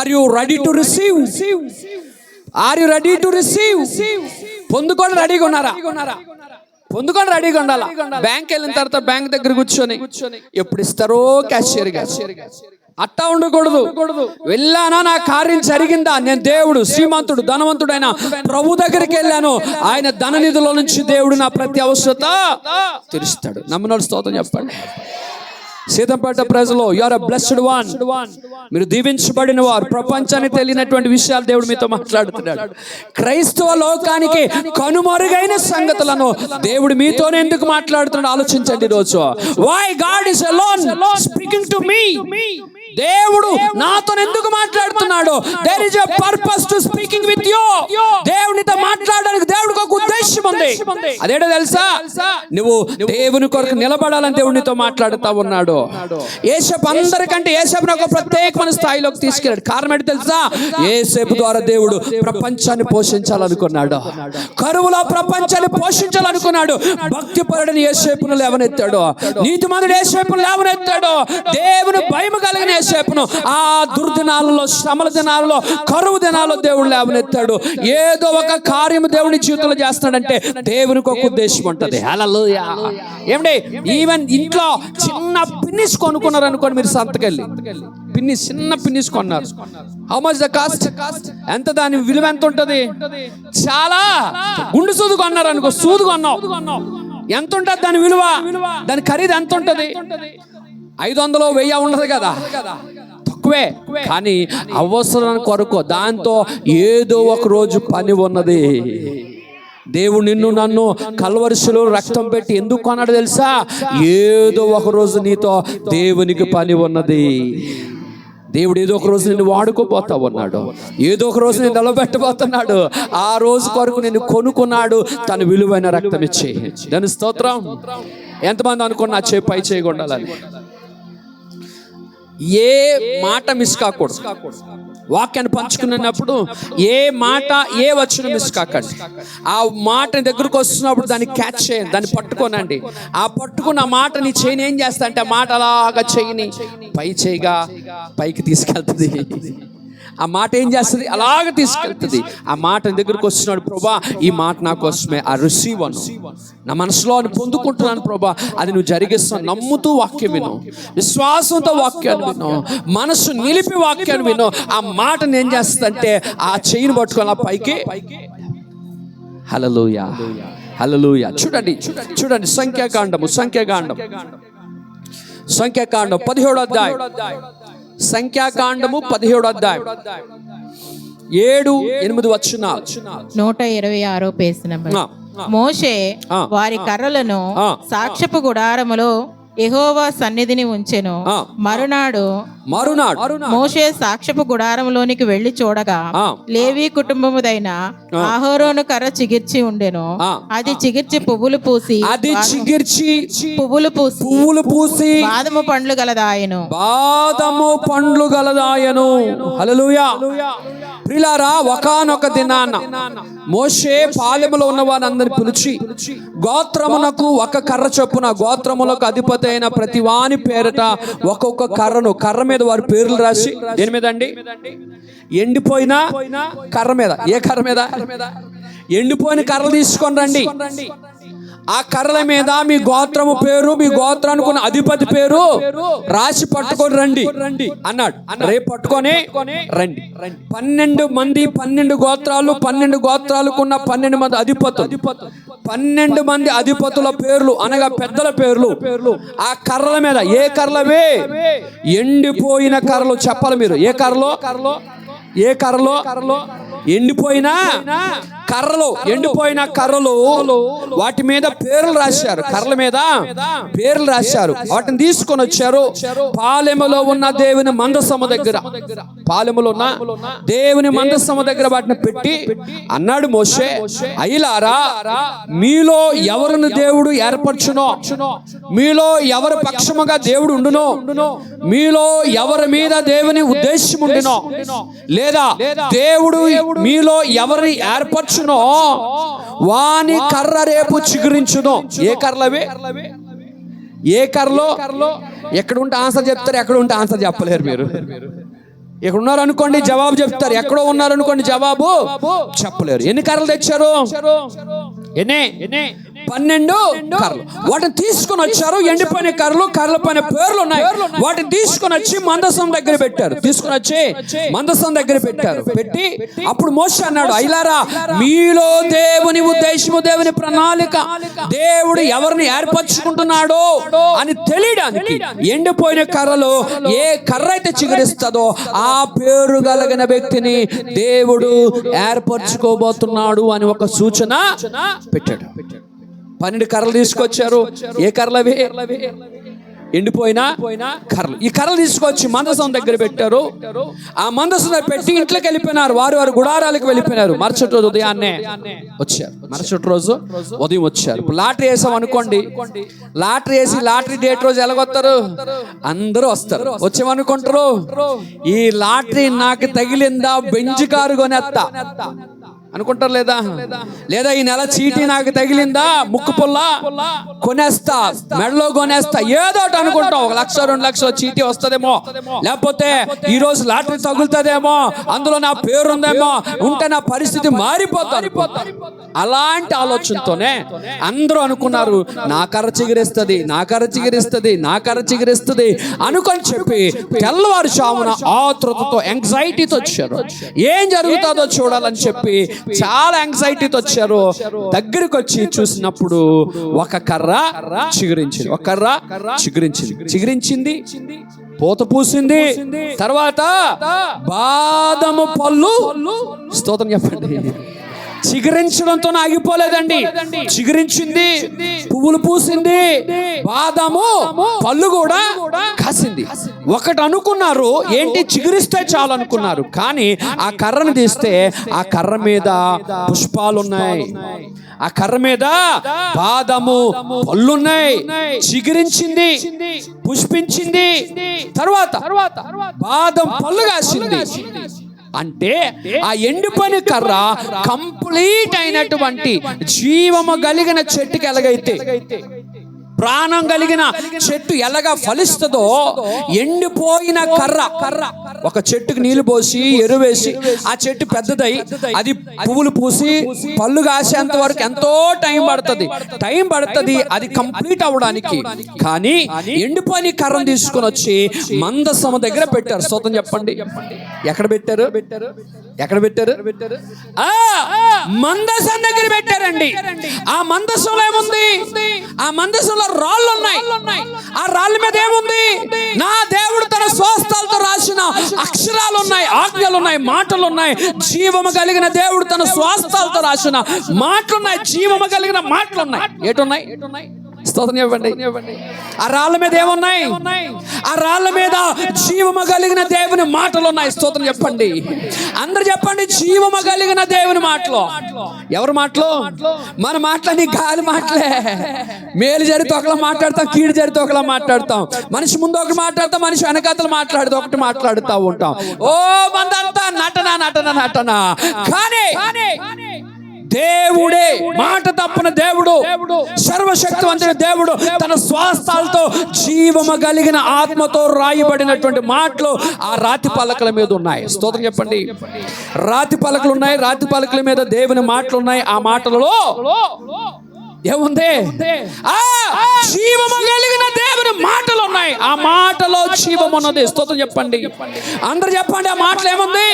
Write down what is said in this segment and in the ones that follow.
Are you ready to receive? Are you ready to receive? పొందుకొని రెడీగా ఉన్నారా? పొందుకొని రెడీగా ఉండాలా. బ్యాంక్ వెళ్ళిన తర్వాత బ్యాంక్ దగ్గర కూర్చొని ఎప్పుడు ఇస్తారో క్యాషియర్ అట్టా ఉండకూడదు. వెళ్ళానా, నా కార్యం జరిగిందా, నేను దేవుడు శ్రీమంతుడు ధనవంతుడైన ప్రభు దగ్గరికి వెళ్ళాను, ఆయన ధన నిధుల నుంచి దేవుడు నా ప్రతి అవసరత తీరుస్తాడు. నమ్మినోడు స్తోత్రం చెప్పండి. సీతంపేట ప్రజలు, you are a blessed one. మీరు దీవించబడిన వారు. ప్రపంచానికి తెలియనటువంటి విషయాలు దేవుడు మీతో మాట్లాడుతున్నాడు. క్రైస్తవ లోకానికి కనుమరుగైన సంగతులను దేవుడు మీతోనే ఎందుకు మాట్లాడుతున్నాడు ఆలోచించండి ఈరోజు. Why God is alone speaking to me? దేవుడు నాతో ఎందుకు మాట్లాడుతున్నాడు? There is a purpose to speaking with you. దేవునితో మాట్లాడడానికి దేవుడికి ఒక ఉద్దేశం ఉంది. అదేంటో తెలుసా? నువ్వు దేవుని కొరకు నిలబడాలని దేవునితో మాట్లాడుతా ఉన్నాడు. యేసపు అందరికంటే యేసపుని ఒక ప్రత్యేకమైన స్థాయిలోకి తీసుకెళ్ళాడు. కారణం ఏంటో తెలుసా? యేసపు ద్వారా దేవుడు ప్రపంచాన్ని పోషించాలనుకున్నాడు. కరువులో ప్రపంచాన్ని పోషించాలనుకున్నాడు. భక్తిపరుడిని యేసపును లేవనెత్తాడు. నీతిమంతుడు యేసపును లేవనెత్తాడు. దేవుని భయం కలిగిన యేసపును ఆ దుర్దినాలలో, శ్రమల దినాలలో, కరువు దినాల్లో దేవుడు లేవనెత్తాడు. ఏదో ఒక కార్యము దేవుని జీవితంలో చేస్తాడంటే దేవునికి ఒక ఉద్దేశం ఉంటుంది. హల్లెలూయా. ఏమండి, ఈవెన్ ఇంట్లో చిన్న పిన్నిస్ కొనుక్కున్నారు అనుకోండి, మీరు సంతకెళ్ళి పిన్నిస్, చిన్న పిన్నిస్ కొన్నారు. How much the cost? ఎంత, దాని విలువ ఎంత ఉంటుంది? చాలా. గుండు సూదు కొన్నారు అనుకో, సూదు కొన్నావు, ఎంత ఉంటుంది దాని విలువ? దాని ఖరీదు ఎంత ఉంటుంది? 500 1000 ఉండదు కదా, తక్కువే. కానీ అవసరం కొరకు దాంతో ఏదో ఒక రోజు పని ఉన్నది. దేవుడు నిన్ను నన్ను కల్వరిశిలో రక్తం పెట్టి ఎందుకు కొన్నాడు తెలుసా? ఏదో ఒక రోజు నీతో దేవునికి పని ఉన్నది. దేవుడు ఏదో ఒక రోజు నిన్ను వాడుకోపోతా ఉన్నాడు. ఏదో ఒక రోజు నేను నిలబెట్టబోతున్నాడు. ఆ రోజు కొరకు నేను కొనుక్కున్నాడు తన విలువైన రక్తం ఇచ్చి. దాని స్తోత్రం. ఎంతమంది అనుకున్నా పై చేయకుండాలని. ఏ మాట మిస్ కాకూడదు. వాక్యాన్ని పంచుకున్నప్పుడు ఏ మాట, ఏ వచనం మిస్ కాకండి. ఆ మాట దగ్గరకు వస్తున్నప్పుడు దాన్ని క్యాచ్ చేయండి, దాన్ని పట్టుకోనండి. ఆ పట్టుకున్న మాట నీ చేయని ఏం చేస్తా అంటే, ఆ మాట అలాగా చేయని పై చేయగా పైకి తీసుకెళ్తుంది. ఆ మాట ఏం చేస్తుంది? అలాగ తీసుకెళ్తుంది. ఆ మాట దగ్గరకు వస్తున్నాడు. ప్రభా, ఈ మాట నా కోసమే. ఆ రిసీవ్ అను, నా మనసులో అని పొందుకుంటున్నాను ప్రభా, అది నువ్వు జరిగిస్తావు. నమ్ముతూ వాక్యం విను, విశ్వాసంతో వాక్యాన్ని విను, మనసు నిలిపి వాక్యాన్ని విను. ఆ మాటను ఏం చేస్తుందంటే, ఆ చెయ్యిని పట్టుకొని ఆ పైకి. హల్లెలూయా, హల్లెలూయా. చూడండి చూడండి, సంఖ్యాకాండం 17వ అధ్యాయం. సంఖ్యాకాండము 17వ అధ్యాయం 7-8 వచనాలు. 126వ పేజీ నంబర్. మోషే వారి కర్రలను సాక్ష్యపు గుడారములో యెహోవా సన్నిధిని ఉంచెను. మరునాడు మోషే సాక్ష్యపు గుడారంలోనికి వెళ్లి చూడగా లేవి కుటుంబముదైన అహరోను కర్ర చిగిర్చి ఉండెను. అది చిగిర్చి పువ్వులు పూసి బాదము పండ్లు గలదాయను. హల్లెలూయా. ప్రియులారా, ఒకానొక దినాన మోషే పాలెములో ఉన్న వారందరిని పిలిచి, గోత్రమునకు ఒక కర్ర చొప్పున గోత్రములకు అధిపతి అయిన ప్రతి వాని పేరట ఒక్కొక్క కర్ర మీద వారి పేర్లు రాసి, దేని మీద అండి? ఎండిపోయిన కర్ర మీద. ఏ కర్ర మీద? ఎండిపోయిన కర్రలు తీసుకొని రండి. ఆ కర్రల మీద మీ గోత్రము పేరు, మీ గోత్రానికి ఉన్న అధిపతి పేరు రాసి పట్టుకొని రండి అన్నాడు. రేపు పట్టుకొని రండి. 12 మంది, 12 గోత్రాలు, 12 గోత్రాలకున్న 12 మంది అధిపతులు, 12 మంది అధిపతుల పేర్లు అనగా పెద్దల పేర్లు ఆ కర్రల మీద. ఏ కర్రలవే? ఎండిపోయిన కర్రలు. చెప్పాలి మీరు. ఏ కర్రలో? ఎండిపోయిన కర్రలు, వాటి మీద పేర్లు రాశారు. కర్రల మీద పేర్లు రాశారు. వాటిని తీసుకొని వచ్చారు. పాలెములో ఉన్న దేవుని మందసము దగ్గర, వాటిని పెట్టి అన్నాడు మోషే, అయ్యలారా, మీలో ఎవరిని దేవుడు ఏర్పరచునో, మీలో ఎవరి పక్షముగా దేవుడు ఉండునో, మీలో ఎవరి మీద దేవుని ఉద్దేశం ఉండునో, లేదా దేవుడు మీలో ఎవరిని ఏర్పరచునో వాని కర్ర రేపు చిగురించునో. ఏ కర్రలవే? ఏ కర్రలో? ఎక్కడ ఉంటే ఆన్సర్ చెప్తారు, ఎక్కడ ఉంటే ఆన్సర్ చెప్పలేరు మీరు. ఇక్కడ ఉన్నారనుకోండి జవాబు చెప్తారు, ఎక్కడో ఉన్నారనుకోండి జవాబు చెప్పలేరు. ఎన్ని కర్రలు తెచ్చారు? 12 కర్రలు. వాటిని తీసుకుని వచ్చారు. ఎండిపోయిన కర్రలు, కర్రల పైన పేర్లు ఉన్నాయి. వాటిని తీసుకుని వచ్చి మందసం దగ్గర పెట్టారు. తీసుకుని వచ్చి మందసం దగ్గర పెట్టారు. పెట్టి అప్పుడు మోషే అన్నాడు, అయ్యలారా, మీలో దేవుని ఉద్దేశము, దేవుని ప్రణాళిక, దేవుడు ఎవరిని ఏర్పరచుకుంటున్నాడో అని తెలియడానికి ఎండిపోయిన కర్రలు ఏ కర్ర అయితే చిగురిస్తుందో ఆ పేరు కలిగిన వ్యక్తిని దేవుడు ఏర్పరచుకోబోతున్నాడు అని ఒక సూచన పెట్టాడు. 12 కర్రలు తీసుకొచ్చారు. ఏ కర్రలవి? ఎండిపోయిన కర్రలు. ఈ కర్రలు తీసుకొచ్చి మందసం దగ్గర పెట్టారు. ఆ మందసం దగ్గర పెట్టి ఇంట్లోకి వెళ్ళిపోయినారు. వారు గుడారాలకు వెళ్ళిపోయినారు. మరుసటి రోజు ఉదయాన్నే వచ్చారు. మరుసటి రోజు ఉదయం వచ్చారు. ఇప్పుడు లాటరీ వేసాం అనుకోండి, లాటరీ వేసి లాటరీ డేట్ రోజు ఎలాగొస్తారు? అందరూ వస్తారు. వచ్చామనుకుంటారు, ఈ లాటరీ నాకు తగిలిందా, బెంజ్ కారు కొనేస్తా అనుకుంటారు. లేదా లేదా ఈ నెల చీటీ నాకు తగిలిందా, ముక్కు పుల్ల కొనేస్తా, మెడలో కొనేస్తా, ఏదో ఒకటి అనుకుంటాం. 1 లక్ష 2 లక్షల చీటీ వస్తుందేమో, లేకపోతే ఈ రోజు లాటరీ తగులుతుందేమో, అందులో నా పేరు ఉందేమో, ఉంటే నా పరిస్థితి మారిపోతాను. అలాంటి ఆలోచనతోనే అందరూ అనుకున్నారు, నా కర్ర చిగురిస్తుంది, నా కర్ర చిగురిస్తుంది, నా కర్ర చిగురిస్తుంది అనుకొని చెప్పి తెల్లవారుజామున ఆతృతతో, యాంగ్జైటీతో వచ్చారు. ఏం జరుగుతుందో చూడాలని చెప్పి చాలా యాంగ్జైటీతో వచ్చారు. దగ్గరికి వచ్చి చూసినప్పుడు ఒక కర్ర చిగురించింది. ఒక కర్ర చిగురించింది, పూత పూసింది. తర్వాత బాదము పళ్ళు, స్తోత్రం చెప్పండి, చిగురించడంతో ఆగిపోలేదండి. చిగురించింది, పువ్వులు పూసింది, బాదము పళ్ళు కూడా కాసింది. ఒకటి అనుకున్నారు, ఏంటి చిగురిస్తే చాలు అనుకున్నారు. కానీ ఆ కర్రను తీస్తే ఆ కర్ర మీద పుష్పాలున్నాయి, ఆ కర్ర మీద బాదము పళ్ళున్నాయి. చిగురించింది, పుష్పించింది, తర్వాత బాదం పళ్ళు కాసింది. అంటే ఆ ఎండిపోయిన కర్ర కంప్లీట్ అయినటువంటి జీవము కలిగిన చెట్టుకి ఎలాగైతే, ప్రాణం కలిగిన చెట్టు ఎలాగా ఫలిస్తుందో, ఎండిపోయిన కర్ర, ఒక చెట్టుకు నీళ్లు పోసి ఎరువేసి ఆ చెట్టు పెద్దదై అది పువ్వులు పూసి పళ్ళు కాసేంత వరకు ఎంతో టైం పడుతుంది అది కంప్లీట్ అవ్వడానికి. కానీ ఎండిపోయిన కర్రను తీసుకొని వచ్చి మందసము దగ్గర పెట్టారు. స్తోత్రం చెప్పండి. ఎక్కడ పెట్టారు? మందసం దగ్గర పెట్టారండి. ఆ మందసంలో ఏముంది? ఆ మందసంలో రాళ్ళు ఉన్నాయి. ఆ రాళ్ళ మీద ఏముంది? నా దేవుడు తన స్వస్థలతో రాసిన అక్షరాలు ఉన్నాయి, ఆజ్ఞలు ఉన్నాయి, మాటలు ఉన్నాయి. జీవము కలిగిన దేవుడు తన స్వస్థలతో రాసిన మాటలున్నాయి, జీవము కలిగిన మాటలున్నాయి. ఏటున్నాయి? స్తోత్రం చెప్పండి. ఆ రాళ్ళ మీద ఏమున్నాయి? ఆ రాళ్ళ మీద జీవము కలిగిన దేవుని మాటలు ఉన్నాయి. స్తోత్రం చెప్పండి. అందరు చెప్పండి, జీవము కలిగిన దేవుని మాటలు. ఎవరి మాటలు? మన మాటలని గాలి మాటలే. మేలు జరిగితే ఒకలా మాట్లాడతాం, కీడు జరిగితే ఒకలా మాట్లాడతాం. మనిషి ముందు ఒకటి మాట్లాడతాం, మనిషి వెనకాతలు మాట్లాడుతూ ఒకటి మాట్లాడుతూ ఉంటాం. ఓ మందంతా నటన. కానీ దేవుడే, మాట తప్పని దేవుడు, సర్వశక్తివంతుడు దేవుడు తన స్వాస్థాలతో జీవము కలిగిన ఆత్మతో రాయబడినటువంటి మాటలు ఆ రాతి పలకల మీద ఉన్నాయి. స్తోత్రం చెప్పండి. రాతి పలకలు ఉన్నాయి, రాతి పలకల మీద దేవుని మాటలు ఉన్నాయి. ఆ మాటలలో ఏముంది? జీవము కలిగిన దేవుని మాటలు ఉన్నాయి. ఆ మాటలో జీవం ఉన్నది. స్తోత్రం చెప్పండి. అందరు చెప్పండి, ఆ మాటలు ఏముంది?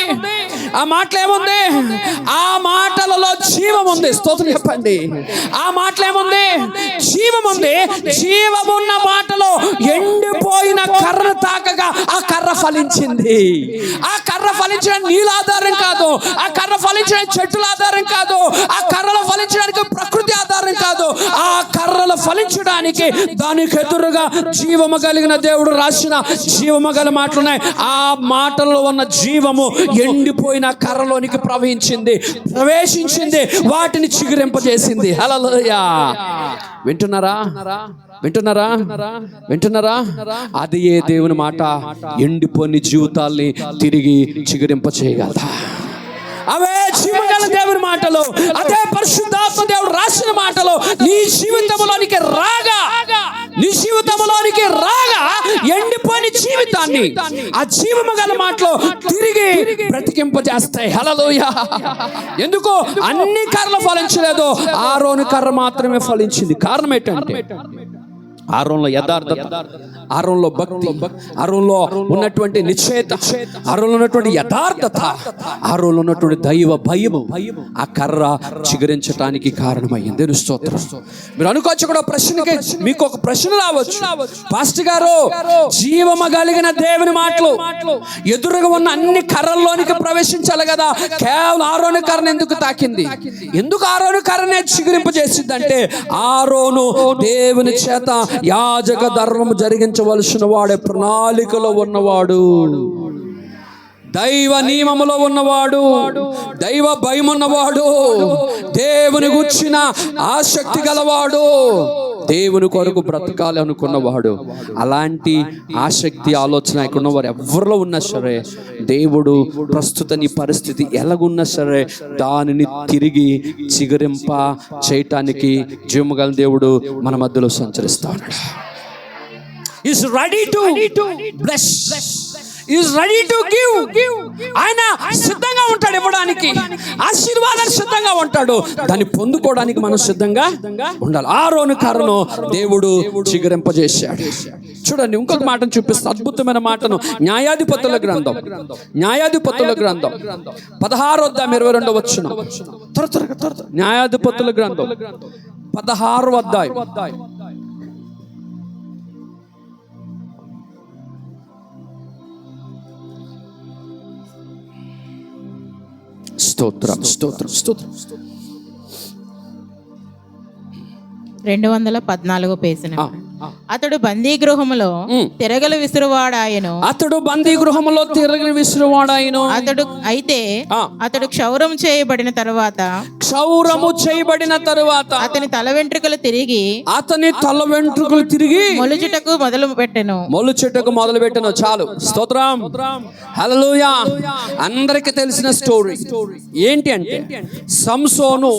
ఆ మాటలు ఏముంది? ఆ మాటలలో జీవం ఉంది. స్తోత్రం చెప్పండి. ఆ మాటలు ఏముంది? జీవం ఉంది. జీవమున్న మాటలో ఎండిపోయిన కర్ర తాకగా ఆ కర్ర ఫలించింది. ఆ కర్ర ఫలించడానికి నీళ్ళ ఆధారం కాదు, ఆ కర్ర ఫలించడానికి చెట్టుల ఆధారం కాదు, ఆ కర్రలో ఫలించడానికి ప్రకృతి ఆధారం కాదు. ఆ కర్రలు ఫలించడానికి దానికి ఎదురుగా జీవము కలిగిన దేవుడు రాసిన జీవము గల మాటలున్నాయి. ఆ మాటల్లో ఉన్న జీవము ఎండిపోయిన కర్రలోనికి ప్రవేశించింది, వాటిని చిగురింపజేసింది. హల్లెలూయా. వింటున్నారా? అది ఏ దేవుని మాట ఎండిపోయిన జీవితాల్ని తిరిగి చిగురింప చేయగలదా? అవే జీవగల దేవుని మాటలు, అదే పరిశుద్ధాత్మ దేవుడు రాసిన మాటలు నీ జీవితంలోనికి రాగా ఎండిపోయిన జీవితాన్ని ఆ జీవము గల మాటలు తిరిగి బ్రతికింపజేస్తాయి. హల్లెలూయా. ఎందుకు అన్ని కర్రలు ఫలించలేదు, ఆరోను కర్ర మాత్రమే ఫలించింది. కారణం ఏంటంటే ఆరోన్లో యథార్థత, ఆరోన్లో భక్తి, ఆరోన్లో ఉన్నటువంటి నిశ్చయత, ఆరోన్లో ఉన్నటువంటి యథార్థత, ఆరోన్లో ఉన్నటువంటి దైవ భయము ఆ కర్ర చిగురించడానికి కారణమయ్యింది. దేవుని స్తోత్రం. మీరు అనుకోవచ్చు కూడా ప్రశ్నకి మీకు ఒక ప్రశ్న రావచ్చు, పాస్టర్ గారు జీవము కలిగిన దేవుని మాటలు ఎదురుగా ఉన్న అన్ని కర్రల్లోనికి ప్రవేశించాలి కదా, కేవలం ఆరోను కర్రను ఎందుకు తాకింది? ఎందుకు ఆరోను కర్రనే చిగురింపజేసిందంటే ఆరోను దేవుని చేత యాజక ధర్మము జరిగించవలసిన వాడే ప్రణాళికలో ఉన్నవాడు, దైవ నియమములో ఉన్నవాడు, దైవ భయం ఉన్నవాడు, దేవుని గుర్చిన ఆసక్తి గలవాడు, దేవుని కొరకు బ్రతకాలి అనుకున్నవాడు. అలాంటి ఆసక్తి ఆలోచన ఇక్కడ ఉన్నవారు ఎవరిలో ఉన్నా సరే, దేవుడు ప్రస్తుత నీ పరిస్థితి ఎలాగున్నా సరే దానిని తిరిగి చిగురింప చేయటానికి జీవముగల దేవుడు మన మధ్యలో సంచరిస్తా ఉన్నాడు. Is ready to bless, is ready to give. ఆయన సిద్ధంగా ఉంటాడు ఇవ్వడానికి, ఆశీర్వాదాలు సిద్ధంగా ఉంటాడు, దాన్ని పొందుకోవడానికి మనం సిద్ధంగా ఉండాలి. ఆరోను కర్రను దేవుడు చిగురింపజేశాడు. చూడండి ఇంకొక మాటను చూపిస్తా, అద్భుతమైన మాటను. న్యాయాధిపతుల గ్రంథం 16:22 త్వరగా న్యాయాధిపతుల గ్రంథం 16వ అధ్యాయం. స్తోత్రం స్తోత్రం స్తోత్రం. 214 పేజీ. అతడు బందీ గృహములో తిరగలు విసురువాడాయను. అతడు క్షౌరము చేయబడిన తరువాత అతని తల వెంట్రుకలు తిరిగి మొలుచుటకు మొదలు పెట్టెను. చాలు. స్తోత్రం. హల్లెలూయా. అందరికీ తెలిసిన స్టోరీ ఏంటి అంటే, సంసోను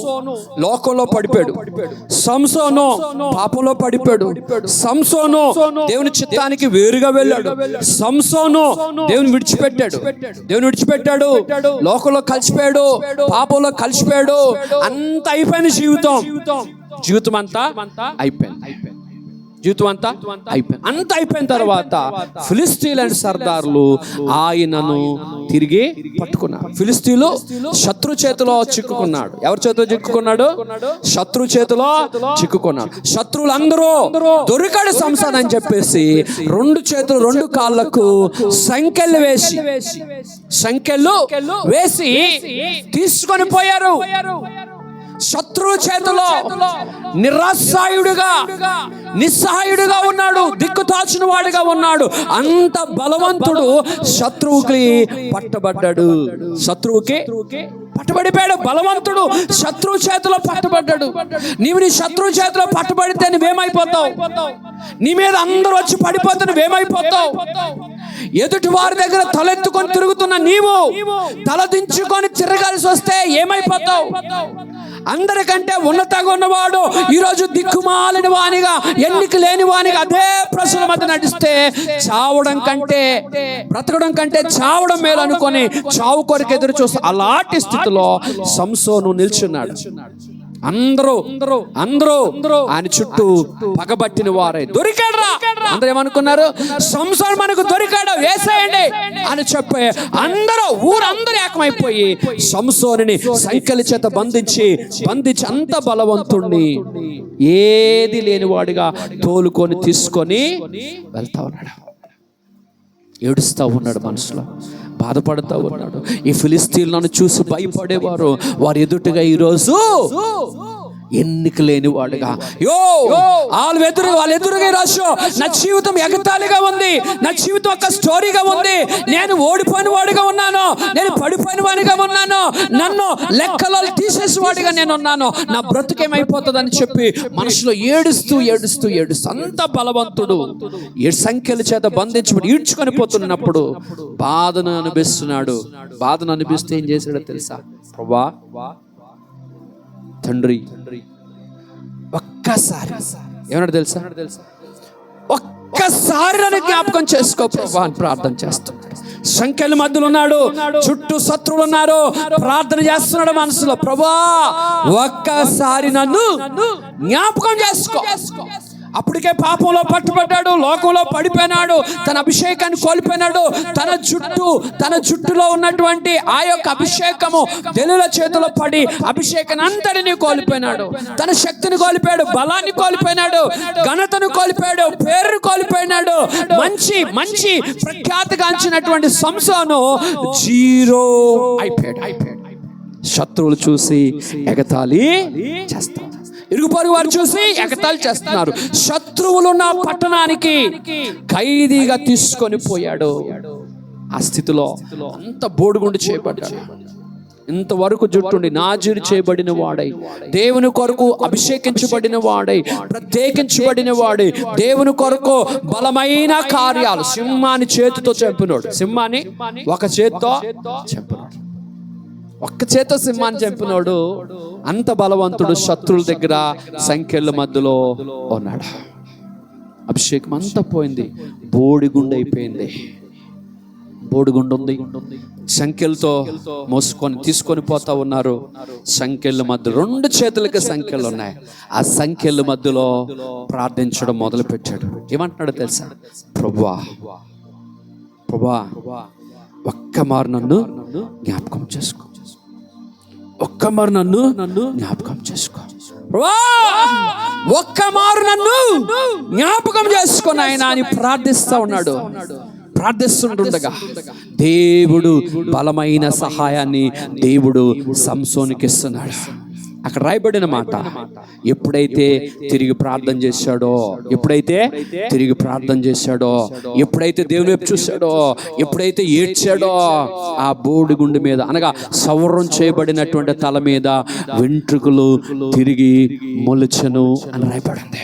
లోకంలో పడిపోయాడు, సంసోను పాపంలో పడిపోయాడు, సంసోను దేవుని చిత్తానికి వేరుగా వెళ్ళాడు, సంసోను దేవుని విడిచిపెట్టాడు, లోకంలో కలిసిపోయాడు, పాపంలో కలిసిపోయాడు. అంత అయిపోయిన జీవితం అంతా అంత అయిపోయిన తర్వాత ఫిలిస్తీన్ల సర్దార్లు ఆయనను తిరిగి పట్టుకున్నారు. ఫిలిస్తీన్లు శత్రు చేతిలో చిక్కుకున్నాడు. ఎవరి చేతిలో చిక్కుకున్నాడు? శత్రు చేతిలో చిక్కుకున్నాడు. శత్రువులు అందరూ దొరికాడు సంసారం అని చెప్పేసి 2 చేతులు 2 కాళ్ళకు సంకెళ్ళు వేసి తీసుకొని పోయారు. శత్రువు చేతిలో నిస్సహాయుడుగా ఉన్నాడు, దిక్కుతాచిన వాడిగా ఉన్నాడు. అంత బలవంతుడు శత్రువుకి పట్టబడ్డాడు. పట్టబడిపోయాడు. బలవంతుడు శత్రువు చేతిలో పట్టబడ్డాడు. నీవు నీ శత్రువు చేతిలో పట్టబడితే నువ్వేమైపోతావు? నీ మీద అందరూ వచ్చి పడిపోతే నువ్వేమైపోతావు? ఎదుటి వారి దగ్గర తలెత్తుకొని తిరుగుతున్న నీవు తల దించుకొని తిరగాల్సి వస్తే ఏమైపోతావు? అందరికంటే ఉన్నతంగా ఉన్నవాడు ఈరోజు దిక్కుమాలిన వానిగా, ఎన్నిక లేని వానిగా అదే ప్రశ్న మధ్య నడిస్తే బ్రతకడం కంటే చావడం మేలు అనుకొని చావు కొరకు ఎదురు చూస్తూ అలాంటి స్థితిలో సంసోను నిల్చున్నాడు. అందరూ ఆయన చుట్టూ పగబట్టిన వారే, దొరికాడురా. అందరూ ఏమనుకున్నారు? సంసారం మనకు దొరికాడు, వేసేయండి అని చెప్పే ఊరందరూ ఏకమైపోయి సంసోనుని సంకెలి చేత బంధించి అంత బలవంతుణ్ణి ఏది లేనివాడిగా తోలుకొని తీసుకొని వెళ్తా ఉన్నాడు. ఏడుస్తూ ఉన్నాడు, మనసులో బాధపడుతూ ఉన్నాడు. ఈ ఫిలిస్తీన్లను చూసి భయపడేవారు వారు ఎదుటిగా ఈరోజు ఎన్నిక లేని వాడుగా. వాళ్ళ ఎదురుగా రాసు, నా జీవితం ఎగతాళిగా ఉంది, నా జీవితం ఒక స్టోరీగా ఉంది, నేను ఓడిపోయిన వాడిగా ఉన్నాను, నేను పడిపోయిన వాడిగా ఉన్నాను, నన్ను లెక్కలో తీసేసేవాడిగా నేను ఉన్నాను, నా బ్రతుకేమైపోతుందని చెప్పి మనసులో ఏడుస్తూ ఏడుస్తూ ఏడుస్తూ అంత బలవంతుడు 7 సంఖ్యల చేత బంధించబడి ఈడ్చుకొని పోతున్నప్పుడు బాధను అనిపిస్తున్నాడు. బాధను అనిపిస్తే ఏం చేశాడో తెలుసా? ప్రభువా, తండ్రి ఒక్కసారి ఏమన్నాడు తెలుసా? ఒక్కసారి నన్ను జ్ఞాపకం చేసుకో ప్రభువా అని ప్రార్థన చేస్తున్నాడు. సంఖ్యల మధ్యలో ఉన్నాడు, చుట్టూ శత్రువులు ఉన్నారు, ప్రార్థన చేస్తున్నాడు మనసులో, ప్రభువా ఒక్కసారి నన్ను జ్ఞాపకం చేసుకో. అప్పటికే పాపంలో పట్టుబడ్డాడు, లోకంలో పడిపోయినాడు, తన అభిషేకాన్ని కోల్పోయినాడు. తన జుట్టులో ఉన్నటువంటి ఆ యొక్క అభిషేకము దెలీలా చేతిలో పడి అభిషేకాన్ని అంతటిని కోల్పోయినాడు. తన శక్తిని కోల్పోయాడు, బలాన్ని కోల్పోయినాడు, ఘనతను కోల్పోయాడు, పేరును కోల్పోయినాడు. మంచి ప్రఖ్యాతిగాంచినటువంటి సంసోను 0 అయిపోయాడు. శత్రువులు చూసి ఎగతాళి చేస్తారు, ఇరుగు పొరుగు వారు చూసి ఎగతాళి చేస్తున్నారు. శత్రువులున్న పట్టణానికి ఖైదీగా తీసుకొని పోయాడు. ఆ స్థితిలో అంత బోడిగుండు చేయబడ్డాడు. ఇంతవరకు జుట్టుండి నాజీరు చేయబడిన వాడై, దేవుని కొరకు అభిషేకించబడిన వాడై, ప్రత్యేకించబడిన వాడై, దేవుని కొరకు బలమైన కార్యాలు. సింహాన్ని చేతితో చంపినోడు, సింహాన్ని ఒక చేతితో చంపినోడు, ఒక్క చేత సింహాన్ని చంపినోడు అంత బలవంతుడు శత్రువుల దగ్గర సంఖ్యల మధ్యలో ఉన్నాడు. అభిషేకం అంతా పోయింది, బోడిగుండు అయిపోయింది. బోడిగుండు ఉంది, సంఖ్యలతో తీసుకొని పోతా ఉన్నారు. సంఖ్యల మధ్య 2 చేతులకి సంఖ్యలు ఉన్నాయి. ఆ సంఖ్యల మధ్యలో ప్రార్థించడం మొదలు పెట్టాడు. ఏమంటున్నాడు తెలుసా? ప్రభువా ఒక్కమారు నన్ను జ్ఞాపకం చేసుకో, ఒక్కమారు నన్ను జ్ఞాపకం చేసుకో, ఒక్కమారు నన్ను జ్ఞాపకం చేసుకో నాయనా అని ప్రార్థిస్తా ఉన్నాడు. ప్రార్థిస్తుండగా దేవుడు బలమైన సహాయాన్ని దేవుడు సంసోనుకి ఇస్తున్నాడు. అక్కడ రాయబడిన మాట, ఎప్పుడైతే తిరిగి ప్రార్థన చేశాడో, ఎప్పుడైతే దేవుని వైపు చూశాడో, ఎప్పుడైతే ఏడ్చాడో, ఆ బోడిగుండు మీద అనగా సవరం చేయబడినటువంటి తల మీద వెంట్రుకలు తిరిగి మొలచెను అని రాయబడింది.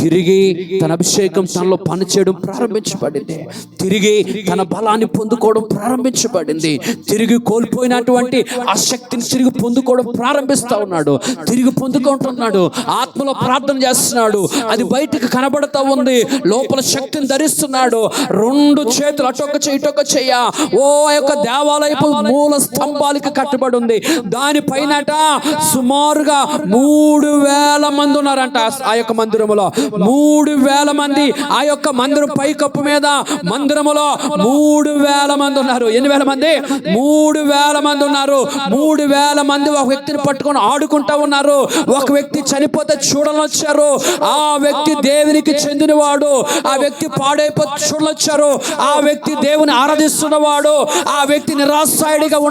తిరిగి తన అభిషేకం తనలో పనిచేయడం ప్రారంభించబడింది. తిరిగి తన బలాన్ని పొందుకోవడం ప్రారంభించబడింది. తిరిగి కోల్పోయినటువంటి ఆ శక్తిని తిరిగి పొందుకోవడం ప్రారంభిస్తా ఉన్నాడు. తిరిగి పొందుకుంటున్నాడు. ఆత్మలో ప్రార్థన చేస్తున్నాడు. అది బయటకు కనబడతా ఉంది. లోపల శక్తిని ధరిస్తున్నాడు. 2 చేతులు అటొక్క చెయ్యి ఇటొక్క చెయ్య ఓ యొక్క దేవాలయపు మూల స్తంభాలకి కట్టుబడి ఉంది. దానిపైనట సుమారుగా 3000 మంది ఉన్నారంట. ఆ యొక్క మందిరములో 3000 మంది. ఆ యొక్క మందిరం పైకప్పు మీద మందిరములో 3000 మంది ఉన్నారు. ఎన్ని వేల మంది? 3000 మంది ఉన్నారు. 3000 మంది ఒక వ్యక్తిని పట్టుకొని ఆడుకుంటా ఉన్నారు. ఒక వ్యక్తి చనిపోతే చూడనొచ్చారు. ఆ వ్యక్తి దేవునికి చెందినవాడు. ఆ వ్యక్తి పాడైపోతే చూడనొచ్చారు. ఆ వ్యక్తి దేవుని ఆరాధిస్తున్నవాడు. ఆ వ్యక్తి నిరాశాయుడిగా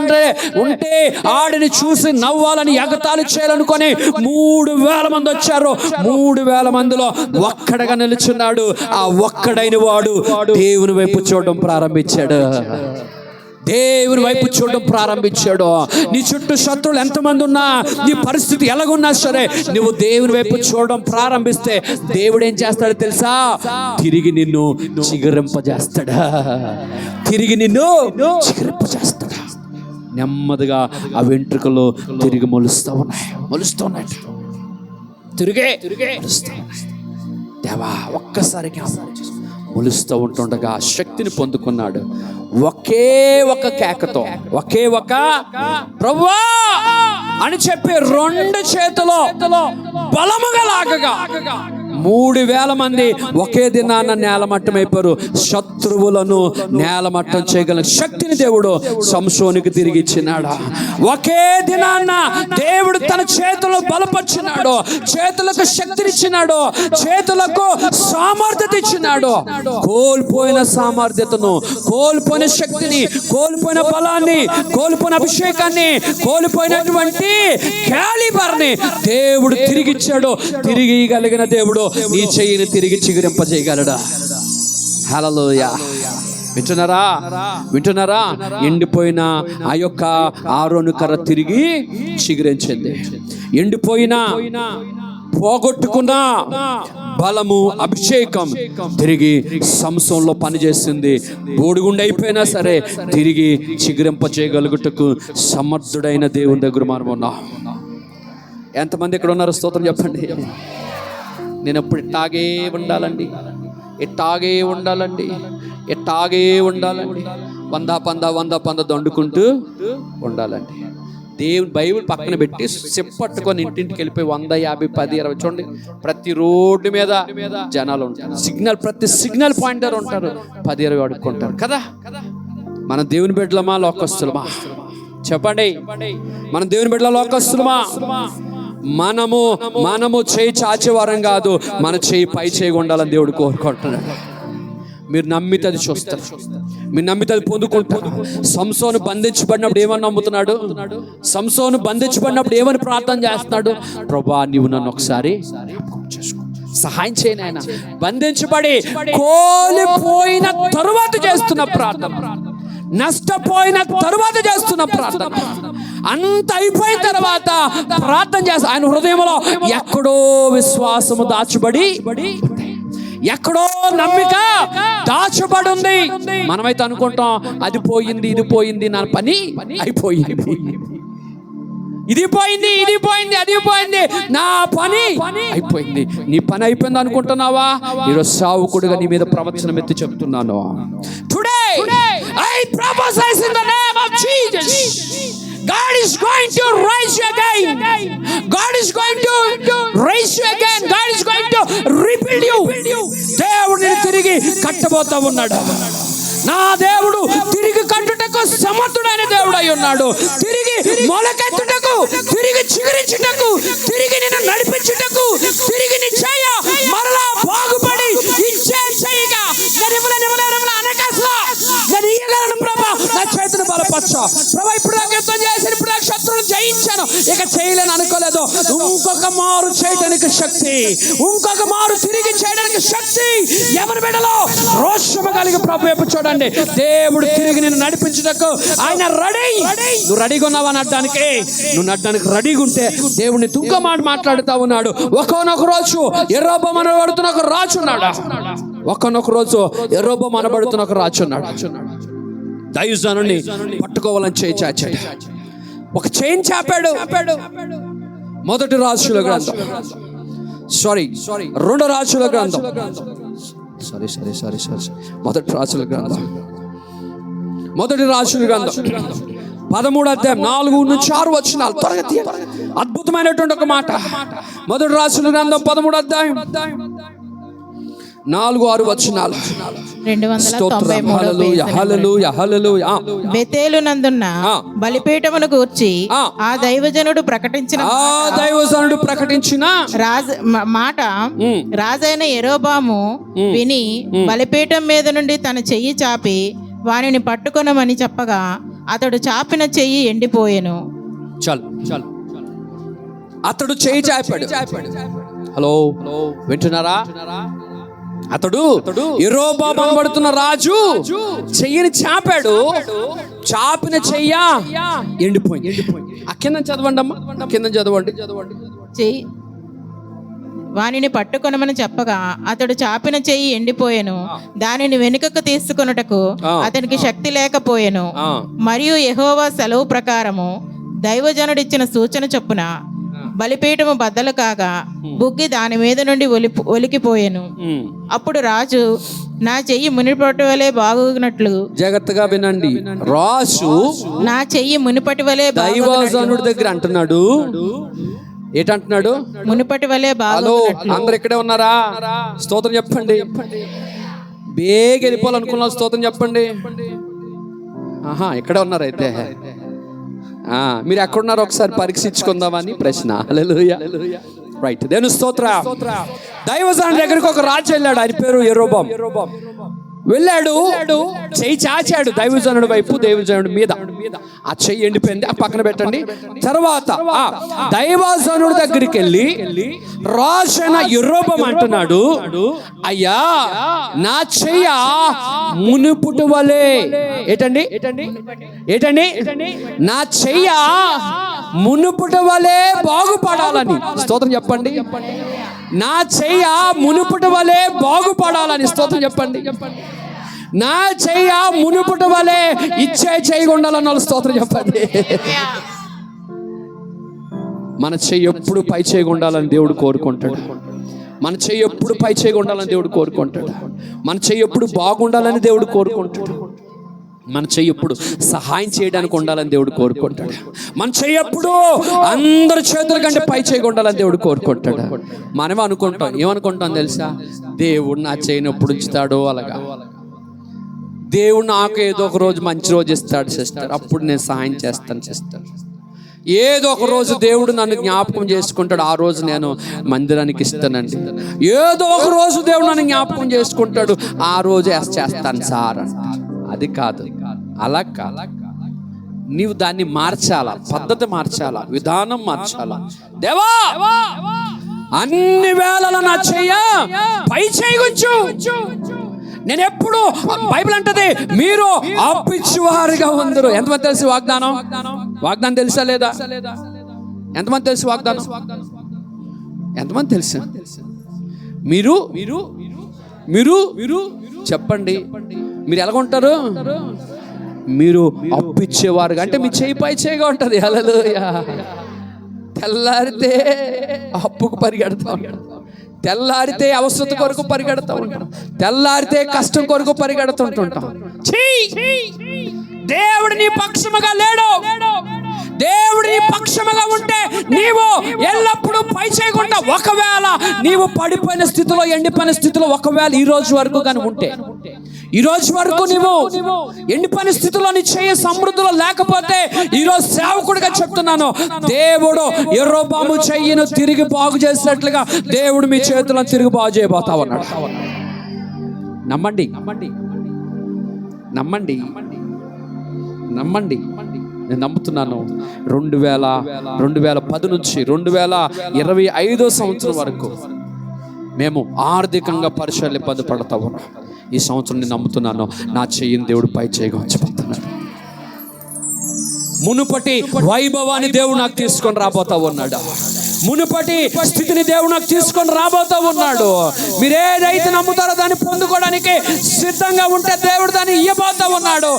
ఉంటే ఆడిని చూసి నవ్వాలని ఎగతాళి చేయాలనుకొని 3000 మంది వచ్చారు. 3000 మందిలో ఒక్కడగా నిలుచున్నాడు. ఆ ఒక్కడైన వాడు దేవుని వైపు చూడడం ప్రారంభించాడు. నీ చుట్టూ శత్రువులు ఎంతమంది ఉన్నా, నీ పరిస్థితి ఎలాగున్నా సరే, నువ్వు దేవుని వైపు చూడడం ప్రారంభిస్తే దేవుడు ఏం చేస్తాడో తెలుసా? తిరిగి నిన్ను చిగురింపజేస్తాడా. నెమ్మదిగా ఆ వెంట్రుకలు తిరిగి మొలుస్తూ ఉన్నాయి. దేవా ఒక్కసారి మొలుస్తూ ఉంటుండగా శక్తిని పొందుకున్నాడు. ఒకే ఒక కేకతో, ప్రభువా అని చెప్పి 2 చేతులో బలముగా లాగగా 3,000 మంది ఒకే దినాన నేలమట్టమైపోయారు. శత్రువులను నేలమట్టం చేయగల శక్తిని దేవుడు సంసోనికి తిరిగి ఇచ్చినాడు. ఒకే దినాన్న దేవుడు తన చేతులను బలపరిచినాడు, చేతులకు శక్తినిచ్చినాడు, చేతులకు సామర్థ్యత ఇచ్చినాడు. కోల్పోయిన సామర్థ్యతను, కోల్పోయిన శక్తిని, కోల్పోయిన బలాన్ని, కోల్పోయిన అభిషేకాన్ని, కోల్పోయినటువంటి క్యాలిబర్ని దేవుడు తిరిగి ఇచ్చాడు. తిరిగి కలిగిన దేవుడు నీ చెయ్యిని తిరిగి చిగురింపజేయగలడా? హల్లెలూయా. వింటున్నారా? ఎండిపోయిన ఆ యొక్క ఆరోను కర్ర తిరిగి చిగురించింది. ఎండిపోయిన పోగొట్టుకున్న బలము, అభిషేకం తిరిగి సంసోన్లో పనిచేస్తుంది. బోడిగుండి అయిపోయినా సరే తిరిగి చిగురింప చేయగలుగుటకు సమర్థుడైన దేవుని దగ్గర మనం ఉన్నాం. ఎంతమంది ఇక్కడ ఉన్నారు? స్తోత్రం చెప్పండి. నేను ఎప్పుడు ఇట్టాగే ఉండాలండి, ఇట్టాగే ఉండాలండి, ఇట్టాగే ఉండాలండి, 100 దండుకుంటూ ఉండాలండి. దేవుని బైబిల్ పక్కన పెట్టి చెప్పట్టుకొని ఇంటింటికి వెళ్ళిపోయి 100, 50, 10, 20 చూడండి. ప్రతి రోడ్డు మీద జనాలు ఉంటారు. ప్రతి సిగ్నల్ పాయింట్ దగ్గర ఉంటారు. 10, 20 అడుక్కుంటారు కదా. మన దేవుని బిడ్డలమా లోకస్తులమా? చెప్పండి. మన దేవుని బిడ్డల లోకస్తులమా? మనము చేయి చాచేవారం కాదు, మన చేయి పై చేయి ఉండాలని దేవుడు కోరుకుంటున్నాడు. మీరు నమ్మితే అది చూస్తారు, మీరు నమ్మితే అది పొందుకుంటారు. సంసోను బంధించబడినప్పుడు ఏమని నమ్ముతున్నాడు? సంసోను బంధించబడినప్పుడు ఏమని ప్రార్థన చేస్తున్నాడు? ప్రభువా, నీవు నన్ను ఒకసారి సహాయం చేయను. ఆయన బంధించబడి కోల్పోయిన తరువాత చేస్తున్న ప్రార్థన, నష్టపోయిన తరువాత చేస్తున్న ప్రార్థన, అంత అయిపోయిన తర్వాత ప్రార్థన చేస్తా. ఆయన హృదయంలో ఎక్కడో విశ్వాసము దాచబడి, ఎక్కడో నమ్మిక దాచబడి ఉంది. మనమైతే అనుకుంటాం అది పోయింది, ఇది పోయింది, నా పని అయిపోయింది, ఇది పోయింది, అది పోయింది, నా పని అయిపోయింది. నీ పని అయిపోయింది అనుకుంటున్నావా? ఈరోజు సావుకుడుగా నీ మీద ప్రవచనం ఎత్తి చెప్తున్నాను. Today I prophesy in the name of Jesus. God is going to raise you again. God is going to raise you again. God is going to rebuild you. దేవుడిని తిరిగి కట్టబోతా ఉన్నాడు. నా దేవుడు తిరిగి కట్టుటకు సమర్థుడైన దేవుడు అయి ఉన్నాడు. తిరిగి మొలకెత్తుటకు, తిరిగి చిగురించుటకు, తిరిగి నిన్ను నడిపించుటకు, తిరిగి నీ చేయ మరలా బాగుపడి ఇచ్చే చేయగా నేను ప్రభా నా చేతిని బలపరచా. ప్రభా ఇప్పుడు నాకు యుద్ధం చేశాను, ఇప్పుడు నాకు శత్రువులు జయించాను, ఇక చేయలేను అనుకోలేదు. ఇంకొక మారు చేయడానికి శక్తి, ఇంకొక మారు తిరిగి చేయడానికి శక్తి ఎవరి బిడ్డలో రోషము కలిగి ప్రభు వైపు చూడండి. దేవుడు తిరిగి నిన్ను నడిపించుటకు ఆయన రెడీ. నువ్వు రెడీగా ఉన్నావా నడ్డానికి? నువ్వు నడ్డానికి రెడీగా ఉంటే దేవుడిని ఇంకో మాట మాట్లాడుతూ ఉన్నాడు. ఒకనొక రోజు యెరోబోము అనబడుతున్న ఒక రాజు ఉన్నాడు. ఒకనొక రోజు యెరోబోము అనబడుతున్న ఒక రాజు ఉన్నాడు. దైవజనుని పట్టుకోవాలని చేయి చాచాడు. ఒక చైన్ చాపాడు. మొదటి రాజుల గ్రంథం, సారీ 2 రాజుల గ్రంథం, సారీ మొదటి రాజుల గ్రంథం 13వ అధ్యాయం 4-6 వచనాలు. త్వరగా తీయండి. అద్భుతమైనటువంటి ఒక మాట. మొదటి రాజుల గ్రంథం 13వ అధ్యాయం 4-6 వచనాలు. 293 బెతేలు నందున్న బలిపీఠమును గూర్చి ఆ దైవజనుడు ప్రకటించిన మాట రాజైన యెరోబాము విని బలిపీఠం మీద నుండి తన చెయ్యి చాపి వానిని పట్టుకొనమని చెప్పగా అతడు చాపిన చెయ్యి ఎండిపోయెను. చాలు అతడు చెయ్యి చాపాడు. హలో, వింటున్నారా? అతడు యెరోబాము అనబడుతున్న రాజు చెయ్యిని చాపాడు. చాపిన చెయ్య ఎండిపోయింది. ఆ కింద చదవండి అమ్మా, కింద చదవండి. చెయ్యి వానిని పట్టుకొనమని చెప్పగా అతడు చాపిన చెయ్యి ఎండిపోయెను. దానిని వెనుకకు తీసుకొనుటకు అతనికి శక్తి లేకపోయెను. మరియు యెహోవా సెలవు ప్రకారము దైవజనుడిచ్చిన సూచన చొప్పున బలిపీఠము బద్దలు కాగా బుగ్గి దాని మీద నుండి ఒలికిపోయెను. అప్పుడు రాజు నా చెయ్యి మునిపటి వలె బాగున్నట్లు, జాగ్రత్తగా వినండి, రాజు నా చెయ్యి మునిపటి వలె దైవజనుడి దగ్గర అంటున్నాడు, ఏంటంటున్నాడు? మునుపటి వలె హలో, బాగున్నట్లు. అందరు ఇక్కడే ఉన్నారా? స్తోత్రం చెప్పండి. బేగ వెళ్ళిపోవాలనుకున్న స్తోత్రం చెప్పండి. ఆహా, ఇక్కడే ఉన్నారు అయితే. మీరు ఎక్కడున్నారో ఒకసారి పరీక్షించుకుందామని ప్రశ్న. హల్లెలూయా. రైట్, దేవుని స్తోత్రం. దైవజనుడి దగ్గరికి ఒక రాజు వెళ్ళాడు, ఆయన పేరు యెరోబాము. వెళ్ళాడు, చెయ్యి చాచాడు దైవజనుడి వైపు, దైవజనుడి మీద. ఆ చెయ్యి ఎండిపోయింది, ఆ పక్కన పెట్టండి. తర్వాత దైవజనుడి దగ్గరికి వెళ్ళి రాజైన యెరోబాము అంటున్నాడు, అయ్యా నా చెయ్య మునుపుటి వలె ఏంటండి నా చెయ్య మునుపుటి వలె బాగుపడాలని. స్తోత్రం చెప్పండి. నా చెయ్య మునుపుటి వలె బాగుపడాలని. స్తోత్రం చెప్పండి. నా చెయ్య మునుపుటి వలె ఇచ్చే చెయ్యి ఉండాలన్న స్తోత్రం చెప్పండి. మన చెయ్యి ఎప్పుడు పై చేయి ఉండాలని దేవుడు కోరుకుంటాడు. మన చెయ్యి ఎప్పుడు పై చేయి ఉండాలని దేవుడు కోరుకుంటాడు. మన చెయ్యి ఎప్పుడు బాగుండాలని దేవుడు కోరుకుంటాడు. మన చెయ్యి ఎప్పుడు సహాయం చేయడానికి ఉండాలని దేవుడు కోరుకుంటాడు. మన చెయ్యి ఎప్పుడు అందరి చేతుల కంటే పై చేయి ఉండాలని దేవుడు కోరుకుంటాడు. మనమే అనుకుంటాం, ఏమనుకుంటాం తెలుసా? దేవుడు నా చెయ్యిని ఎప్పుడు ఉంచుతాడో అలాగా. దేవుడు నాకు ఏదో ఒక రోజు మంచి రోజు ఇస్తాడు సిస్టర్, అప్పుడు నేను సహాయం చేస్తాను సిస్టర్. ఏదో ఒక రోజు దేవుడు నన్ను జ్ఞాపకం చేసుకుంటాడు, ఆ రోజు నేను మందిరానికి ఇస్తానండి. ఏదో ఒక రోజు దేవుడు నన్ను జ్ఞాపకం చేసుకుంటాడు, ఆ రోజు చేస్తాను సార్. అది కాదు, అలా కాదు. నీవు దాన్ని మార్చాలా, పద్ధతి మార్చాలా, విధానం మార్చాలా. దేవా అన్ని వేళల నా చెయ్య పై చేయొచ్చు. నేను ఎప్పుడు, బైబిల్ అంటది మీరు అప్పిచ్చువారుగా ఉందరు. ఎంతమంది తెలుసు వాగ్దానం? వాగ్దానం తెలుసా లేదా? ఎంతమంది తెలుసు వాగ్దానం? ఎంతమంది తెలుసు? మీరు మీరు మీరు మీరు చెప్పండి. మీరు ఎలాగుంటారు? మీరు అప్పిచ్చేవారుగా, అంటే మీ చేయి పై చేయగా ఉంటుంది. హల్లెలూయా. తెల్లారితే అప్పుకు పరిగెడతా ఉంటాం, తెల్లారితే అవసరత కొరకు పరిగెడతా ఉంటాం, తెల్లారితే కష్టం కొరకు పరిగెడుతుంటుంటాం. దేవుడు నీ పక్షముగా లేడు. దేవుడు నీ పక్షముగా ఉంటే నీవు ఎల్లప్పుడూ పై చేయకుండా, ఒకవేళ నీవు పడిపోయిన స్థితిలో, ఎండిపోయిన స్థితిలో ఒకవేళ ఈ రోజు వరకు కానీ ఉంటే, ఈ రోజు వరకు నీవు ఎండిపోయిన స్థితిలో నీ చేయ సమృద్ధిలో లేకపోతే, ఈరోజు సేవకుడిగా చెప్తున్నాను, దేవుడు యెరోబాము చెయ్యిను తిరిగి బాగు చేసినట్లుగా దేవుడు మీ చేతులను తిరిగి బాగు చేయబోతా ఉన్నాడు. నమ్మండి, నమ్మండి, నమ్మండి. నేను నమ్ముతున్నాను. 2010 నుంచి 2025 సంవత్సరం వరకు మేము ఆర్థికంగా పరిచయాలు ఇబ్బంది పడతా ఉన్నాం. ఈ సంవత్సరం నేను నమ్ముతున్నాను, నా చెయ్యిని దేవుడు పై చేయగా ఉంచబోతున్నాడు. మునుపటి వైభవాన్ని దేవుడు నాకు తీసుకొని రాబోతా ఉన్నాడు. మునుపటి స్థితిని దేవుడు నాకు తీసుకొని రాబోతా ఉన్నాడు. మీరు ఏదైతే నమ్ముతారో దాన్ని పొందుకోవడానికి సిద్ధంగా ఉంటే దేవుడు దాన్ని ఇవ్వబోతా ఉన్నాడు.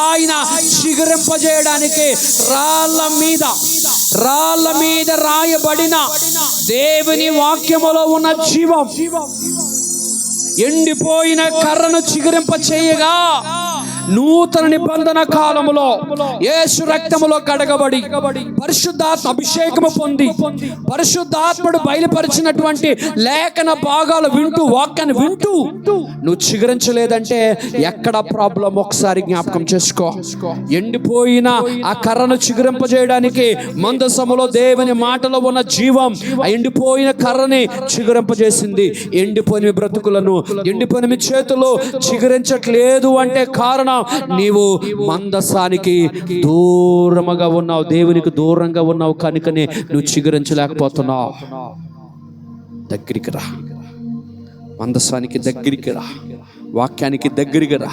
ఆయన చిగురింపజేయడానికి రాళ్ళ మీద రాయబడిన దేవుని వాక్యములో ఉన్న జీవం ఎండిపోయిన కర్రను చిగురింప చేయగా, నూతన నిబంధన కాలములో యేసు రక్తములో కడగబడి పరిశుద్ధాత్మ అభిషేకము పొంది, పరిశుద్ధాత్ముడు బయలుపరిచినటువంటి లేఖన భాగాలు వింటూ, వాక్యాన్ని వింటూ నువ్వు చిగురించలేదంటే ఎక్కడ ప్రాబ్లం ఒకసారి జ్ఞాపకం చేసుకో. ఎండిపోయిన ఆ కర్రను చిగురింపజేయడానికి మందసములో దేవుని మాటలో ఉన్న జీవం ఆ ఎండిపోయిన కర్రని చిగురింపజేసింది. ఎండిపోయిన మీ బ్రతుకులను, ఎండిపోయిన మీ చేతులు చిగురించట్లేదు అంటే కారణం, నీవు మందసానికి దూరముగా ఉన్నావు, దేవునికి దూరంగా ఉన్నావు కనుకనే నువ్వు చిగురించలేకపోతున్నావు. దగ్గరికి రా, మందసానికి దగ్గరికి రా, వాక్యానికి దగ్గరికి రా,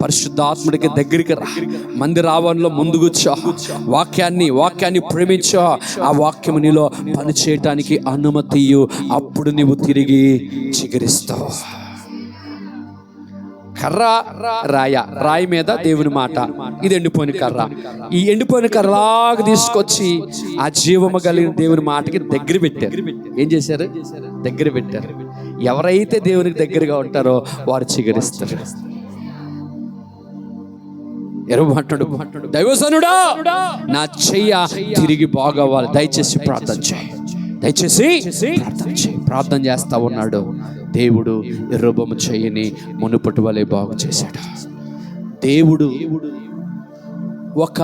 పరిశుద్ధాత్ముడికి దగ్గరికి రా. మందిరావరణలో ముందుగుచ్చా, వాక్యాన్ని ప్రేమించా. ఆ వాక్యము నీలో పని చేయటానికి అనుమతియు, అప్పుడు నీవు తిరిగి చిగురిస్తావు. కర్ర రాయి మీద దేవుని మాట. ఇది ఎండిపోయిన కర్ర. ఈ ఎండిపోయిన కర్రలాగా తీసుకొచ్చి ఆ జీవము కలిగిన దేవుని మాటకి దగ్గర పెట్టారు. ఏం చేశారు? దగ్గర పెట్టారు. ఎవరైతే దేవునికి దగ్గరగా ఉంటారో వారు చిగురిస్తారు. ఎరుమంటాడు, దైవజనుడా నా చెయ్య తిరిగి బాగవ్వాలి, దయచేసి ప్రార్థన చేయి. దయచేసి ప్రార్థన చేస్తా ఉన్నాడు. దేవుడు యెరొబోము చెయ్యిని మునుపటి వలె బాగు చేశాడు. దేవుడు ఒక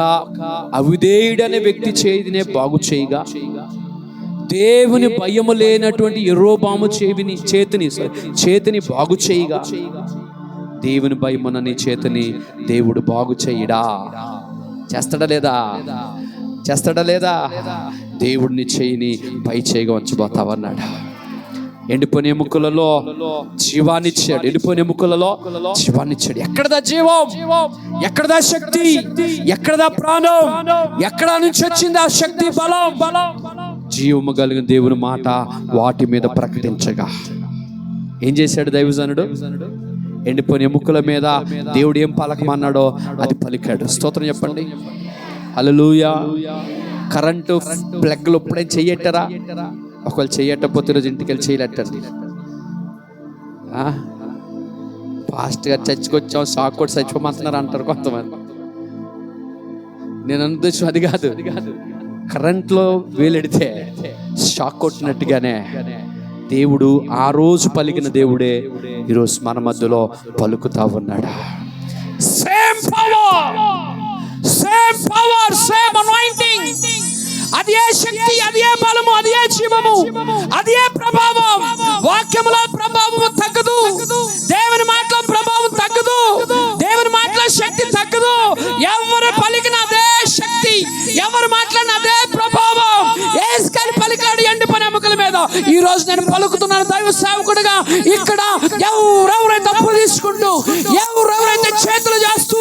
అవిధేయుడనే వ్యక్తి చేతినే బాగు చేయగా, దేవుని భయము లేనటువంటి యెరొబోము చేతిని బాగు చేయగా, దేవుని భయమున్న నీ చేతిని దేవుడు బాగు చేయడా? చేస్తాడా లేదా? దేవుడిని చేయిని పై చేయగా ఉంచబోతావన్నాడు. ఎండిపోయిన ఎముకలలో జీవాన్నిచ్చాడు. ఎక్కడదా జీవం? ఎక్కడదా శక్తి? ఎక్కడదా ప్రాణం? ఎక్కడ నుంచి వచ్చింది ఆ శక్తి, బలం? జీవము కలిగిన దేవుని మాట వాటి మీద ప్రకటించగా ఏం చేశాడు దైవజనుడు? ఎండిపోయిన ఎముకల మీద దేవుడు ఏం పలకమన్నాడో అది పలికాడు. స్తోత్రం చెప్పండి. హల్లెలూయా. కరెంటు ప్లగ్లు ఎప్పుడైనా చెయ్యట్టరా? ఒకవేళ చెయ్యట్టకపోతే ఈరోజు ఇంటికి వెళ్ళి చేయలేట్టండి. ఫాస్ట్గా చచ్చికొచ్చాం, షాక్ కొట్టి చచ్చిపోమంటున్నారు అంటారు కొంతమంది. నేను అనుద్దేశం అది కాదు. కరెంట్లో వేలెడితే షాక్ కొట్టినట్టుగానే దేవుడు ఆ రోజు పలికిన దేవుడే ఈరోజు మన మధ్యలో పలుకుతా ఉన్నాడు. Same power, same anointing. అదే శక్తి, అదే బలము, అదే జీవము, అదే ప్రభావం. వాక్యములో ప్రభావము తగ్గదు, దేవుని మాటలో ప్రభావం తగ్గదు, దేవుని మాటలో శక్తి తగ్గదు. ఎవరు పలికిన అదే శక్తి, ఎవరు మాట్లాడిన అదే ప్రభావం. యేసుని పలికాడు ఎండిపోయిన ఎముకల మీద. ఈ రోజు నేను పలుకుతున్నాను దైవ సేవకుడిగా. ఇక్కడ ఎవరెవరైతే తప్పులు తీసుకుంటూ, ఎవరెవరైతే చేతులు చేస్తూ,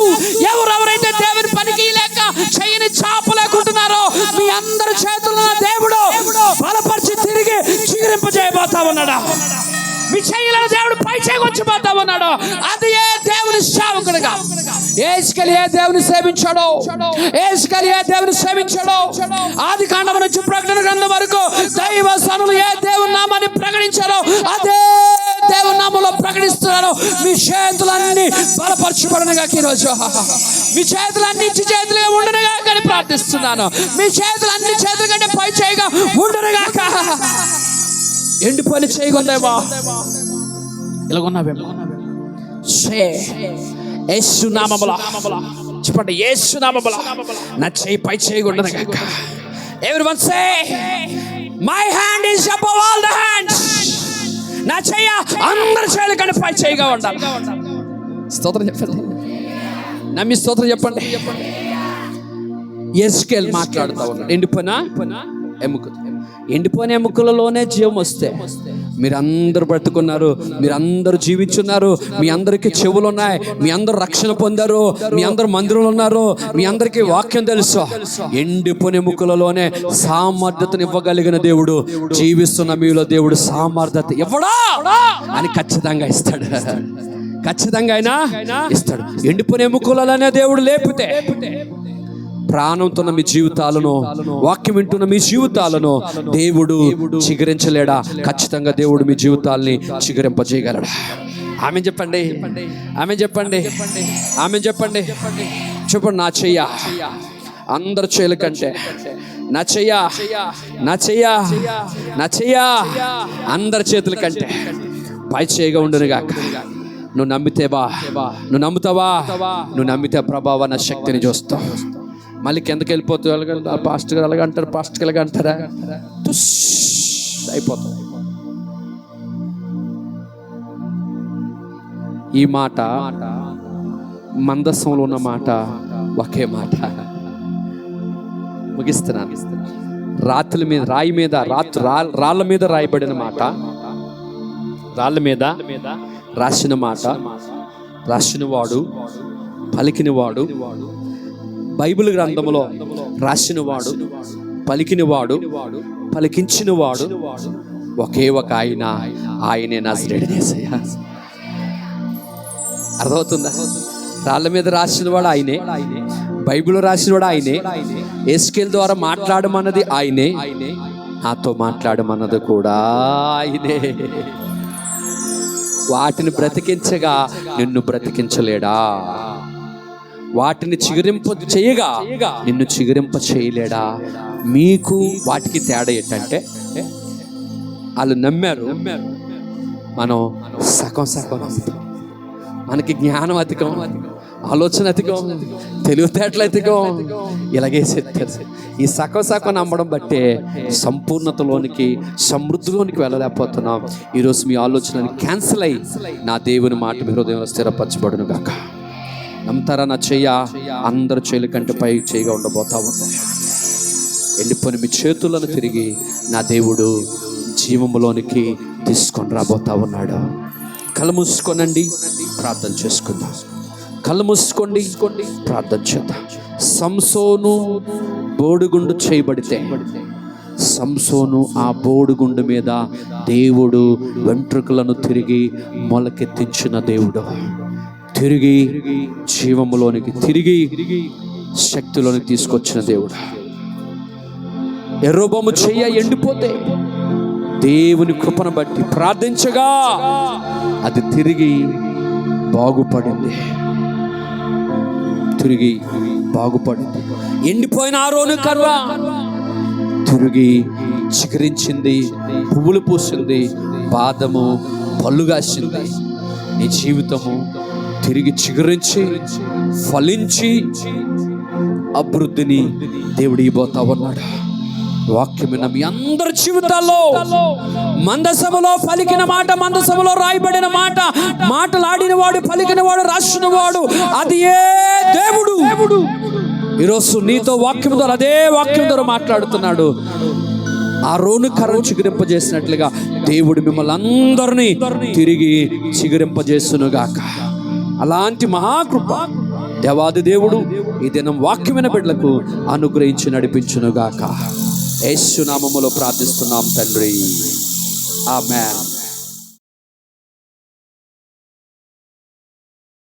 ఎవరెవరైతే దేవుని పనికి లేక చెయ్యిని చాపలేకుంటున్నారో, మీ అందరి చేతుల్లో దేవుడు బలపరిచి తిరిగి చిగురింపజేయబోతా ఉన్నాడు. మీ చెయ్యిలను దేవుడు పై చేయవచ్చిపోతా ఉన్నాడు. అది ఏ దేవుని సేవకుడిగా యేసుకలి ఏ దేవుని సేవించాడో, ఆది కాండం నుంచి ప్రకటన గ్రంథం వరకు దైవ సనులు ఏ దేవుని నామాన్ని ప్రకటించారో అదే దేవుని నామంలో ప్రకటిస్తున్నారు. మీ చేతులన్నీ బలపరచబడనుగా ఈరోజు, మీ చేతులన్నీ చేతులుగా ఉండనుగా కానీ ప్రార్థిస్తున్నాను. మీ చేతులన్నీ చేతుల కంటే పై చేయగా ఉండనుగా. ఎండిపోయిన చేయగొందేమో ఇలాగున్నావేమో. యేసు నామములో చెప్పండి, యేసు నామములో నా చేయి పై చేయగుండను గాక. Everyone say, my hand is above all the hands. నా చెయ్య అందరి చేతుల కంటే పై చేయగా ఉండాలి. స్తోత్రం చెప్పండి, నమ్మి స్తోత్రం చెప్పండి. యెహెజ్కేలు మాట్లాడుతూ ఉన్నాడు. ఎండిపోయిన ఎముకలలోనే జీవం వస్తే మీరందరూ బ్రతుకున్నారు, మీరందరూ జీవించున్నారు, మీ అందరికీ చెవులు ఉన్నాయి, మీ అందరూ రక్షణ పొందారు, మీ అందరూ మందిరంలో ఉన్నారు, మీ అందరికీ వాక్యం తెలుసు. ఎండిపోయిన ఎముకలలోనే సామర్థ్యతను ఇవ్వగలిగిన దేవుడు, జీవిస్తున్న మీలో దేవుడు సామర్థ్యత ఇవ్వడా అని ఖచ్చితంగా ఇస్తాడు. ఖచ్చితంగా అయినా ఇస్తాడు. ఎండిపోయిన ఎముకలలోనే దేవుడు లేపితే ప్రాణంతో మీ జీవితాలను, వాక్యం వింటున్న మీ జీవితాలను దేవుడు చిగురించలేడా? ఖచ్చితంగా దేవుడు మీ జీవితాల్ని చిగురింపజేయగలడా? ఆమె చెప్పండి, ఆమె చెప్పండి, ఆమె చెప్పండి. చెప్పండి, నా చెయ్య అందరు చేయల కంటే, నా చెయ్య అందరి చేతుల కంటే పై చేయగా ఉండునుగాక. నువ్వు నమ్మితేవా, నువ్వు నమ్ముతావా? నువ్వు నమ్మితే ప్రభావ నా శక్తిని చూస్తావు. మళ్ళీ కిందకి వెళ్ళిపోతూ పాస్టర్ గారు అలాగంటారు, పాస్టర్ గారు అంటారా, అయిపోతాం. ఈ మాట మందస్సంలో ఉన్న మాట ఒకే మాట. ముగిస్తున్నాను. రాత్రుల మీద రాయి మీద రాళ్ళ మీద రాయబడిన మాట, రాళ్ళ మీద రాసిన మాట, రాసినవాడు, పలికినవాడు, బైబిల్ గ్రంథములో రాసినవాడు, పలికినవాడు, పలికించినవాడు ఒకే ఒక ఆయన, ఆయనే నజరేయుడైన యేసయ్య. అర్థమవుతుందా? రాళ్ళ మీద రాసినవాడు ఆయనే, బైబిల్ రాసినవాడు ఆయనే, యెహెజ్కేలు ద్వారా మాట్లాడమన్నది ఆయనే, నాతో మాట్లాడమన్నది కూడా ఆయనే. వాటిని బ్రతికించగా నిన్ను బ్రతికించలేడా? వాటిని చిగురింప చేయగా నిన్ను చిగురింప చేయలేడా? మీకు వాటికి తేడా ఏంటంటే వాళ్ళు నమ్మారు, మనం సగం నమ్ముతాం. మనకి జ్ఞానం అధికం, ఆలోచన అధికం, తెలివితేటలు అధికం. ఇలాగే చెప్తారు. ఈ సగం నమ్మడం బట్టే సంపూర్ణతలోనికి, సమృద్ధిలోనికి వెళ్ళలేకపోతున్నాం. ఈరోజు మీ ఆలోచనని క్యాన్సిల్ అయ్యి నా దేవుని మాట మీ హృదయంలో స్థిరపరచబడును గాక. నమ్ముతారా? నా చెయ్య అందరు చేయల కంటే పై చేయగా ఉండబోతా ఉంది. ఎండిపోయిన మీ చేతులను తిరిగి నా దేవుడు జీవములోనికి తీసుకొని రాబోతా ఉన్నాడు. కళ్ళు మూసుకోనండి, ప్రార్థన చేసుకుందాం. కళ్ళు మూసుకోండి, ప్రార్థన చేద్దాం. సంసోను బోడిగుండు చేయబడితే, సంసోను ఆ బోడిగుండు మీద దేవుడు వెంట్రుకలను తిరిగి మొలకెత్తించిన దేవుడు, తిరిగి జీవములోనికి, తిరిగి శక్తిలోనికి తీసుకొచ్చిన దేవుడు. యెరొబోము చెయ్య ఎండిపోతే దేవుని కృపను బట్టి ప్రార్థించగా అది తిరిగి బాగుపడింది, తిరిగి బాగుపడింది. ఎండిపోయిన ఆరోను కర్ర తిరిగి చిగురించింది, పువ్వులు పూసింది, బాదము పళ్ళుగాసింది. నీ జీవితము తిరిగి చిగురించి ఫలించి అభివృద్ధిని దేవుడు ఇవ్వబోతా ఉన్నాడు. వాక్యమైన మీ అందరి జీవితాల్లో మందసములో పలికిన మాట, మందసములో రాయబడిన మాట, మాటలాడిన వాడు, పలికిన వాడు, రాసిన వాడు, అది ఏ దేవుడు ఈరోజు నీతో వాక్యం ద్వారా, అదే వాక్యం ద్వారా మాట్లాడుతున్నాడు. ఆ రోను కర్రను చిగురింపజేసినట్లుగా దేవుడు మిమ్మల్ని అందరినీ తిరిగి చిగురింపజేస్తునుగాక. అలాంటి మహాకృప దేవాది దేవుడు ఈ దినం వాక్యమైన బిడ్డలకు అనుగ్రహించి నడిపించునుగాక. యేసు నామములో ప్రార్థిస్తున్నాం తండ్రి, ఆమేన్.